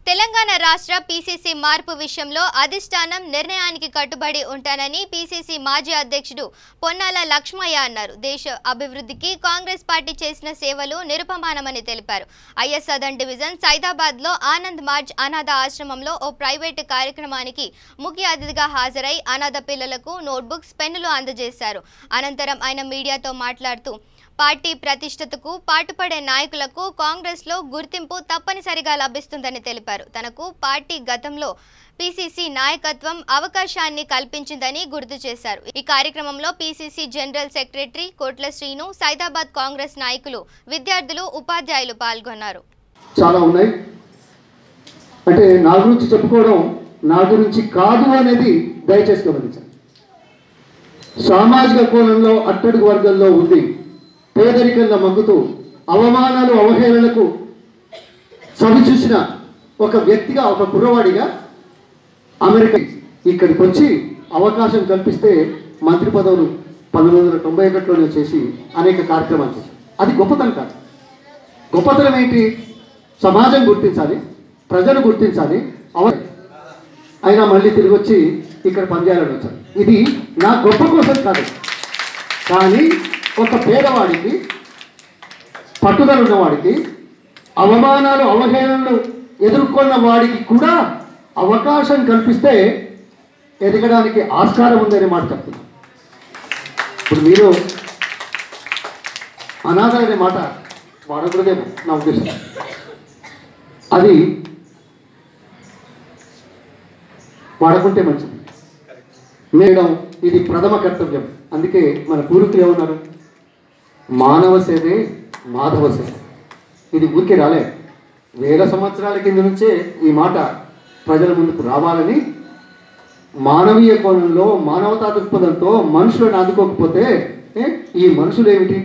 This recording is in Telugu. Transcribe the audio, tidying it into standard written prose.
తెలంగాణ రాష్ట్ర పీసీసీ మార్పు విషయంలో అధిష్టానం నిర్ణయానికి కట్టుబడి ఉంటానని పీసీసీ మాజీ అధ్యక్షుడు పొన్నాల లక్ష్మయ్య అన్నారు. దేశ అభివృద్ధికి కాంగ్రెస్ పార్టీ చేసిన సేవలు నిరుపమానమని తెలిపారు. ఐఎస్ సదర్న్ డివిజన్ సైదాబాద్లో ఆనంద్ మార్జ్ అనాథ ఆశ్రమంలో ఓ ప్రైవేటు కార్యక్రమానికి ముఖ్య అతిథిగా హాజరై అనాథ పిల్లలకు నోట్బుక్స్, పెన్నులు అందజేశారు. అనంతరం ఆయన మీడియాతో మాట్లాడుతూ పార్టీ ప్రతిష్టతకు పాటుపడే నాయకులకు కాంగ్రెస్లో గుర్తింపు తప్పనిసరిగా లభిస్తుందని తెలిపారు. తనకు పార్టీ గతంలో పీసీసీ నాయకత్వం అవకాశాన్ని కల్పించిందని గుర్తు చేశారు. ఈ కార్యక్రమంలో పీసీసీ జనరల్ సెక్రటరీ కోట్ల శ్రీను, సైదాబాద్ కాంగ్రెస్ నాయకులు, విద్యార్థులు, ఉపాధ్యాయులు పాల్గొన్నారు. చాలా ఉన్నాయి. అంటే నా గురించి చెప్పుకోవడం నా గురించి కాదు అనేది దయచేసి గమనించండి. సామాజిక కోణంలో అట్టడుగు వర్గంలో ఉంది, పేదరికంగా మగ్గుతూ అవమానాలు, అవహేళనలకు సవి చూసిన ఒక వ్యక్తిగా, ఒక కుర్రవాడిగా అమెరికా ఇక్కడికి వచ్చి అవకాశం కల్పిస్తే మంత్రి పదవులు 1991లోనే చేసి అనేక కార్యక్రమాలు చేశారు. అది గొప్పతనం కాదు. గొప్పతనం ఏంటి? సమాజం గుర్తించాలి, ప్రజలు గుర్తించాలి. అయినా మళ్ళీ తిరిగి వచ్చి ఇక్కడ పనిచేయాలని వచ్చారు. ఇది నా గొప్ప కోసం కాదు, కానీ ఒక పేదవాడికి, పట్టుదల ఉన్నవాడికి, అవమానాలు, అవహేళనలు ఎదుర్కొన్న వాడికి కూడా అవకాశం కల్పిస్తే ఎదగడానికి ఆస్కారం ఉందనే మాట చెప్తున్నాను. ఇప్పుడు మీరు అనాథలనే మాట వాడకూడదేమో నా ఉద్దేశం. అది వాడకుంటే మంచిది. మేడం, ఇది ప్రథమ కర్తవ్యం. అందుకే మన పూర్వీకులు ఏమన్నారు? మానవ సేవే మాధవ సేవ. ఇది ఊరికే రాలే, వేల సంవత్సరాల కింద నుంచే ఈ మాట ప్రజల ముందుకు రావాలని మానవీయ కోణంలో, మానవతా దృక్పథంతో మనుషులను ఆదుకోకపోతే ఈ మనుషులు ఏమిటి?